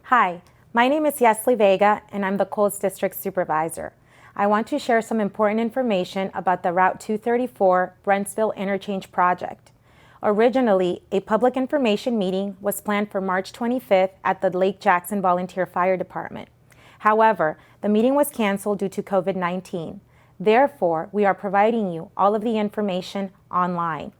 Hi, my name is Yesley Vega, and I'm the Coles District Supervisor. I want to share some important information about the Route 234 Brentsville Interchange project. Originally, a public information meeting was planned for March 25th at the Lake Jackson Volunteer Fire Department. However, the meeting was canceled due to COVID-19. Therefore, we are providing you all of the information online.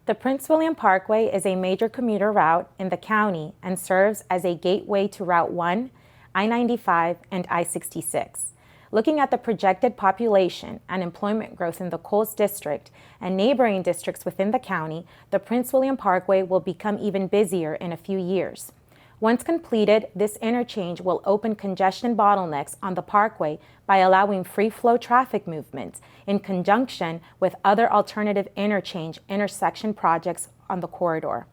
The Prince William Parkway is a major commuter route in the county and serves as a gateway to Route 1, I-95, and I-66. Looking at the projected population and employment growth in the Coles District and neighboring districts within the county, the Prince William Parkway will become even busier in a few years. Once completed, this interchange will open congestion bottlenecks on the parkway by allowing free-flow traffic movements in conjunction with other alternative intersection projects on the corridor.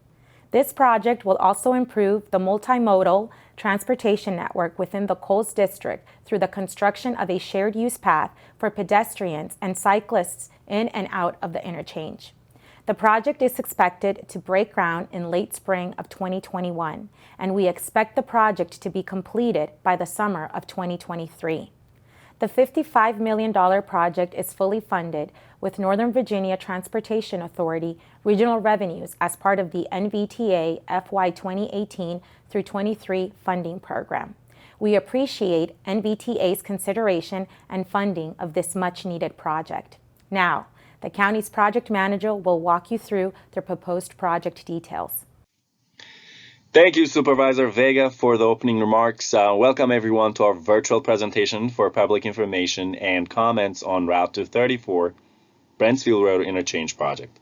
This project will also improve the multimodal transportation network within the Coles District through the construction of a shared-use path for pedestrians and cyclists in and out of the interchange. The project is expected to break ground in late spring of 2021, and we expect the project to be completed by the summer of 2023. The $55 million project is fully funded with Northern Virginia Transportation Authority regional revenues as part of the NVTA FY 2018 through 23 funding program. We appreciate NVTA's consideration and funding of this much-needed project. Now, the county's project manager will walk you through the proposed project details. Thank you, Supervisor Vega, for the opening remarks. Welcome everyone to our virtual presentation for public information and comments on Route 234 Brentsville Road Interchange Project.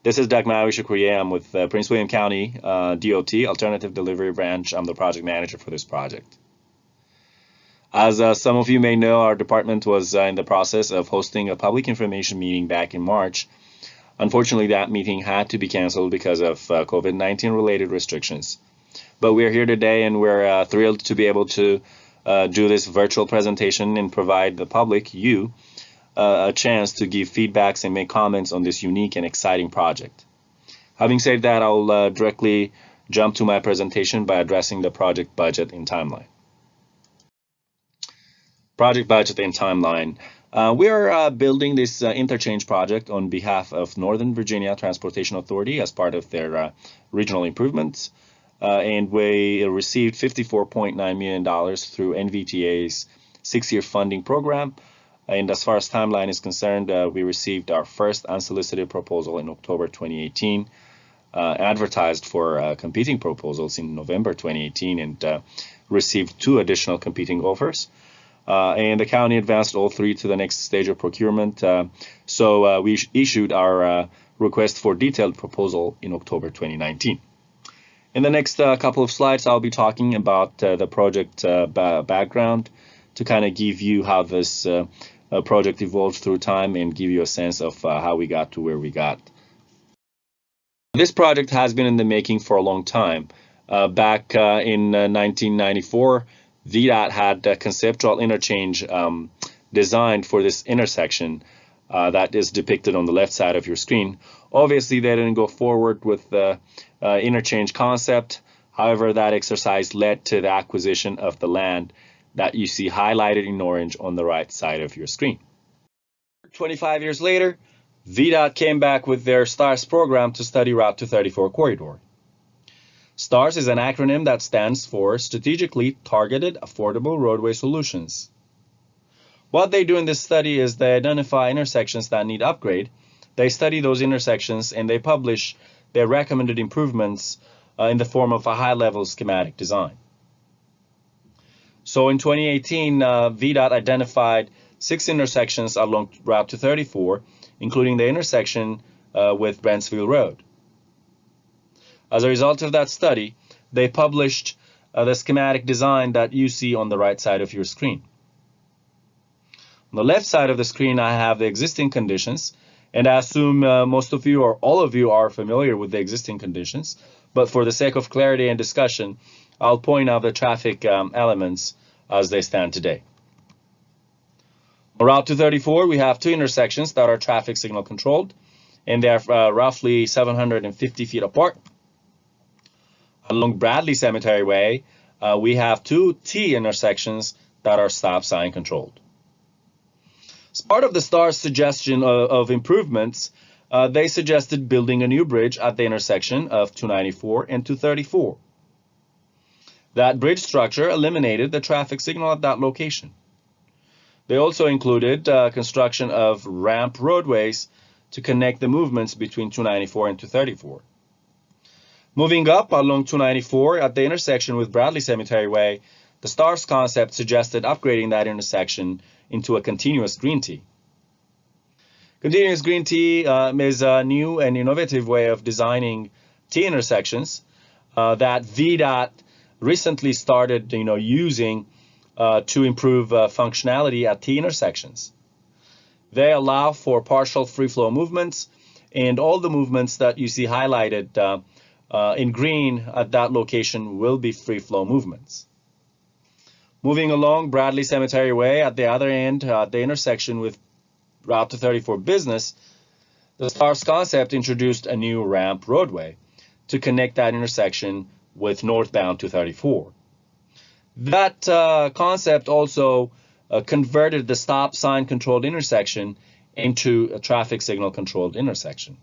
This is Dagmawi Shukriye. I'm with Prince William County DOT, Alternative Delivery Branch. I'm the project manager for this project. As some of you may know, our department was in the process of hosting a public information meeting back in March. Unfortunately, that meeting had to be canceled because of COVID-19 related restrictions. But we're here today and we're thrilled to be able to do this virtual presentation and provide the public, you, a chance to give feedbacks and make comments on this unique and exciting project. Having said that, I'll directly jump to my presentation by addressing the project budget and timeline. Project budget and timeline. We are building this interchange project on behalf of Northern Virginia Transportation Authority as part of their regional improvements. And we received $54.9 million through NVTA's 6-year funding program. And as far as timeline is concerned, we received our first unsolicited proposal in October 2018, advertised for competing proposals in November 2018, and received 2 additional competing offers. And the county advanced all 3 to the next stage of procurement. So we issued our request for detailed proposal in October 2019. In the next couple of slides, I'll be talking about the project background to kind of give you how this project evolved through time and give you a sense of how we got to where we got. This project has been in the making for a long time. Back in 1994, VDOT had a conceptual interchange designed for this intersection that is depicted on the left side of your screen. Obviously, they didn't go forward with the interchange concept. However, that exercise led to the acquisition of the land that you see highlighted in orange on the right side of your screen. 25 years later, VDOT came back with their STARS program to study Route 234 corridor. STARS is an acronym that stands for Strategically Targeted Affordable Roadway Solutions. What they do in this study is they identify intersections that need upgrade. They study those intersections and they publish their recommended improvements in the form of a high-level schematic design. So in 2018, VDOT identified 6 intersections along Route 234, including the intersection with Brentsville Road. As a result of that study, they published the schematic design that you see on the right side of your screen. On the left side of the screen, I have the existing conditions, and I assume most of you or all of you are familiar with the existing conditions, but for the sake of clarity and discussion, I'll point out the traffic elements as they stand today. On Route 234, we have 2 intersections that are traffic signal controlled, and they're roughly 750 feet apart. Along Bradley Cemetery Way, we have two T intersections that are stop sign controlled. As part of the STAR's suggestion of improvements, they suggested building a new bridge at the intersection of 294 and 234. That bridge structure eliminated the traffic signal at that location. They also included construction of ramp roadways to connect the movements between 294 and 234. Moving up along 294 at the intersection with Bradley Cemetery Way, the STAR's concept suggested upgrading that intersection into a continuous green T. Continuous green T is a new and innovative way of designing T intersections that VDOT recently started using to improve functionality at T intersections. They allow for partial free flow movements, and all the movements that you see highlighted in green at that location will be free flow movements. Moving along Bradley Cemetery Way at the other end, at the intersection with Route 234 Business, the STAR's concept introduced a new ramp roadway to connect that intersection with northbound 234. That concept also converted the stop sign controlled intersection into a traffic signal controlled intersection.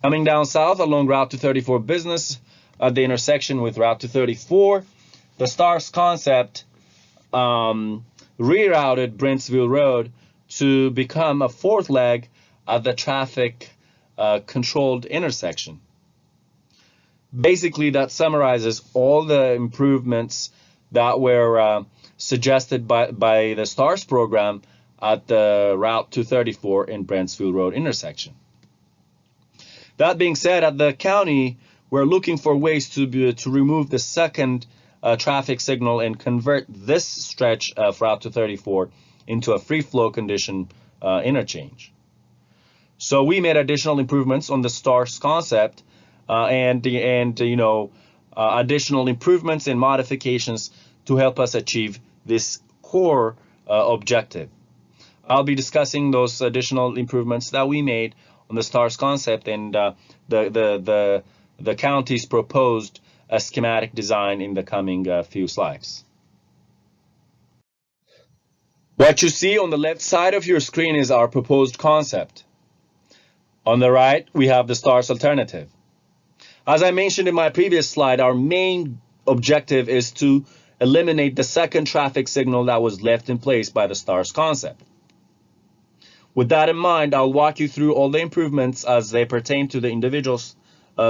Coming down south along Route 234 Business at the intersection with Route 234, the STAR's concept rerouted Brentsville Road to become a fourth leg of the traffic controlled intersection. Basically, that summarizes all the improvements that were suggested by the STARS program at the Route 234 and Brentsville Road intersection. That being said, at the county, we're looking for ways to remove the second traffic signal and convert this stretch of Route 234 into a free flow condition interchange. So we made additional improvements on the STARS concept and additional improvements and modifications to help us achieve this core objective. I'll be discussing those additional improvements that we made on the STARS concept and the county's proposed schematic design in the coming few slides. What you see on the left side of your screen is our proposed concept. On the right, we have the STARS alternative. As I mentioned in my previous slide, our main objective is to eliminate the second traffic signal that was left in place by the STARS concept. With that in mind, I'll walk you through all the improvements as they pertain to the individual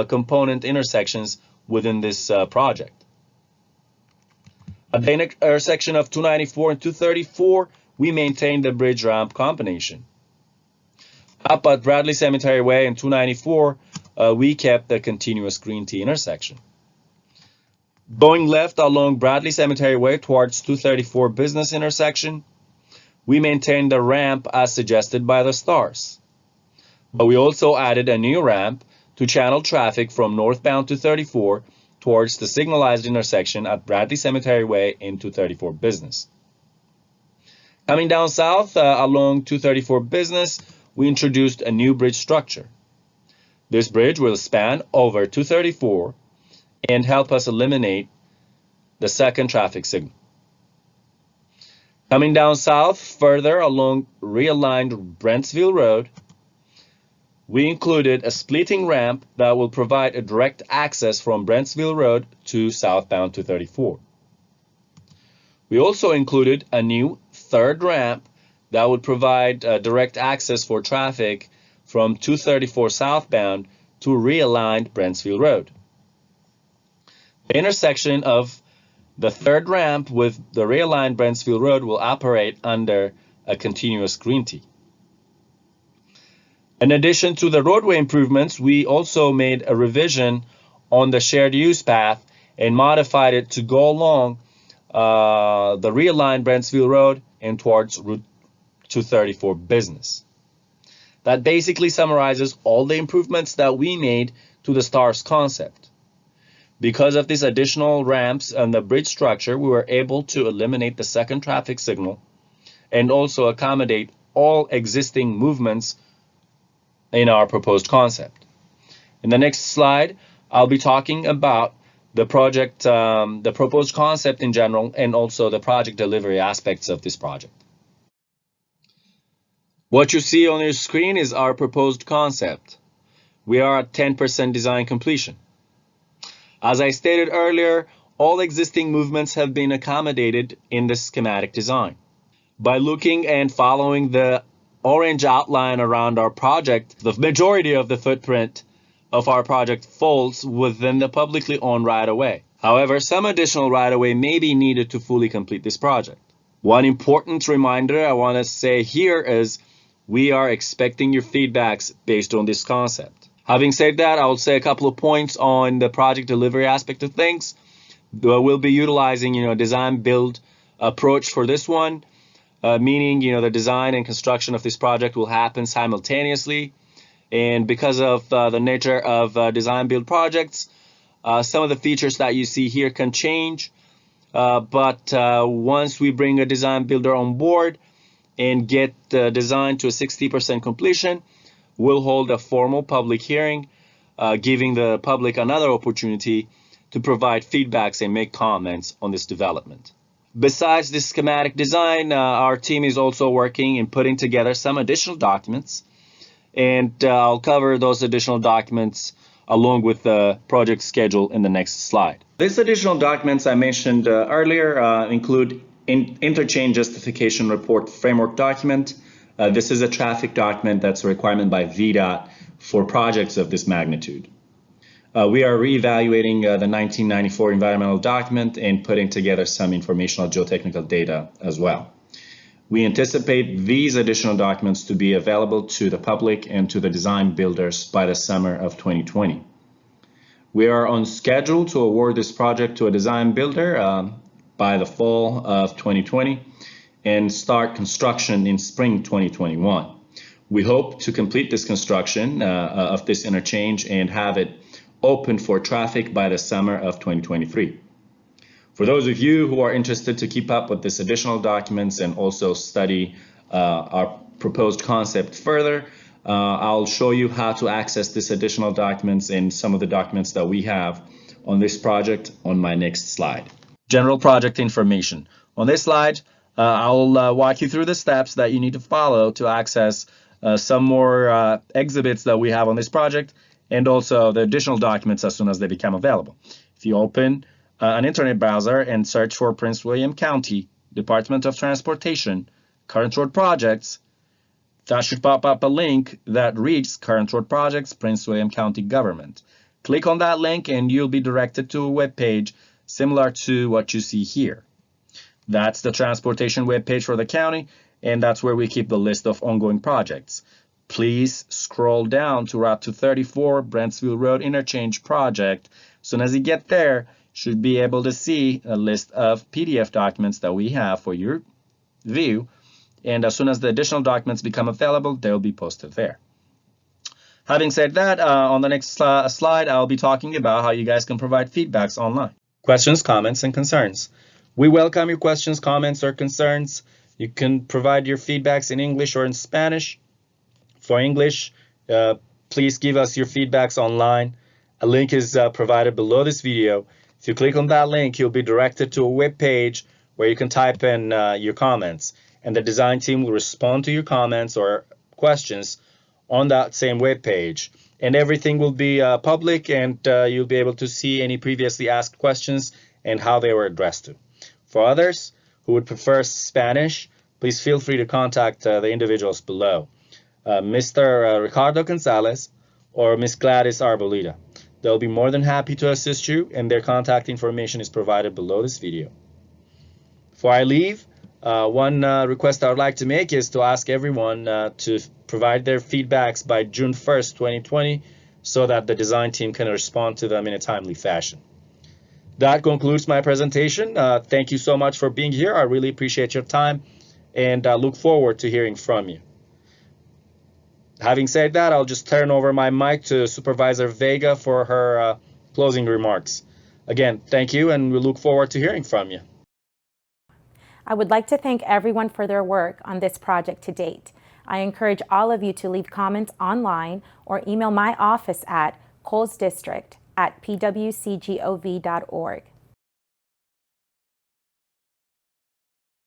component intersections within this project. At the intersection of 294 and 234, we maintained the bridge ramp combination. Up at Bradley Cemetery Way and 294, we kept the continuous green T intersection. Going left along Bradley Cemetery Way towards 234 Business intersection, we maintained the ramp as suggested by the STARS. But we also added a new ramp to channel traffic from northbound 234 towards the signalized intersection at Bradley Cemetery Way and 234 Business. Coming down south along 234 Business, we introduced a new bridge structure. This bridge will span over 234 and help us eliminate the second traffic signal. Coming down south further along realigned Brentsville Road, we included a splitting ramp that will provide a direct access from Brentsville Road to southbound 234. We also included a new third ramp that would provide direct access for traffic from 234 southbound to realigned Brentsville Road. The intersection of the third ramp with the realigned Brentsville Road will operate under a continuous green T. In addition to the roadway improvements, we also made a revision on the shared use path and modified it to go along the realigned Brentsville Road and towards Route 234 Business. That basically summarizes all the improvements that we made to the STARS concept. Because of these additional ramps and the bridge structure, we were able to eliminate the second traffic signal and also accommodate all existing movements in our proposed concept. In the next slide, I'll be talking about the project, the proposed concept in general, and also the project delivery aspects of this project. What you see on your screen is our proposed concept. We are at 10% design completion. As I stated earlier, all existing movements have been accommodated in the schematic design. By looking and following the orange outline around our project, the majority of the footprint of our project falls within the publicly owned right-of-way. However, some additional right-of-way may be needed to fully complete this project. One important reminder I want to say here is we are expecting your feedbacks based on this concept. Having said that, I'll say a couple of points on the project delivery aspect of things. We'll be utilizing, design build approach for this one, meaning, the design and construction of this project will happen simultaneously. And because of the nature of design build projects, some of the features that you see here can change. But once we bring a design builder on board and get the design to a 60% completion, we'll hold a formal public hearing, giving the public another opportunity to provide feedbacks and make comments on this development. Besides this schematic design, our team is also working in putting together some additional documents, and I'll cover those additional documents along with the project schedule in the next slide. These additional documents I mentioned earlier include Interchange Justification Report Framework document. This is a traffic document that's a requirement by VDOT for projects of this magnitude. We are reevaluating the 1994 environmental document and putting together some informational geotechnical data as well. We anticipate these additional documents to be available to the public and to the design builders by the summer of 2020. We are on schedule to award this project to a design builder by the fall of 2020 and start construction in spring 2021. We hope to complete this construction of this interchange and have it open for traffic by the summer of 2023. For those of you who are interested to keep up with this additional documents and also study our proposed concept further, I'll show you how to access this additional documents and some of the documents that we have on this project on my next slide. General project information. On this slide, I'll walk you through the steps that you need to follow to access some more exhibits that we have on this project and also the additional documents as soon as they become available. If you open an internet browser and search for Prince William County, Department of Transportation, Current Road Projects, that should pop up a link that reads Current Road Projects, Prince William County Government. Click on that link and you'll be directed to a web page similar to what you see here. That's the transportation web page for the county, and that's where we keep the list of ongoing projects. Please scroll down to Route 234 Brentsville Road Interchange project. As soon as you get there, you should be able to see a list of PDF documents that we have for your view, and as soon as the additional documents become available, they'll be posted there. Having said that, on the next slide, I'll be talking about how you guys can provide feedbacks online. Questions, comments, and concerns. We welcome your questions, comments, or concerns. You can provide your feedbacks in English or in Spanish. For English, please give us your feedbacks online. A link is provided below this video. If you click on that link, you'll be directed to a web page where you can type in your comments, and the design team will respond to your comments or questions on that same web page. And everything will be public, and you'll be able to see any previously asked questions and how they were addressed to. For others who would prefer Spanish, please feel free to contact the individuals below, Mr. Ricardo Gonzalez or Ms. Gladys Arboleda. They'll be more than happy to assist you, and their contact information is provided below this video. Before I leave, one request I would like to make is to ask everyone to provide their feedbacks by June 1st, 2020, so that the design team can respond to them in a timely fashion. That concludes my presentation. Thank you so much for being here. I really appreciate your time, and I look forward to hearing from you. Having said that, I'll just turn over my mic to Supervisor Vega for her closing remarks. Again, thank you, and we look forward to hearing from you. I would like to thank everyone for their work on this project to date. I encourage all of you to leave comments online or email my office at colesdistrict at pwcgov.org.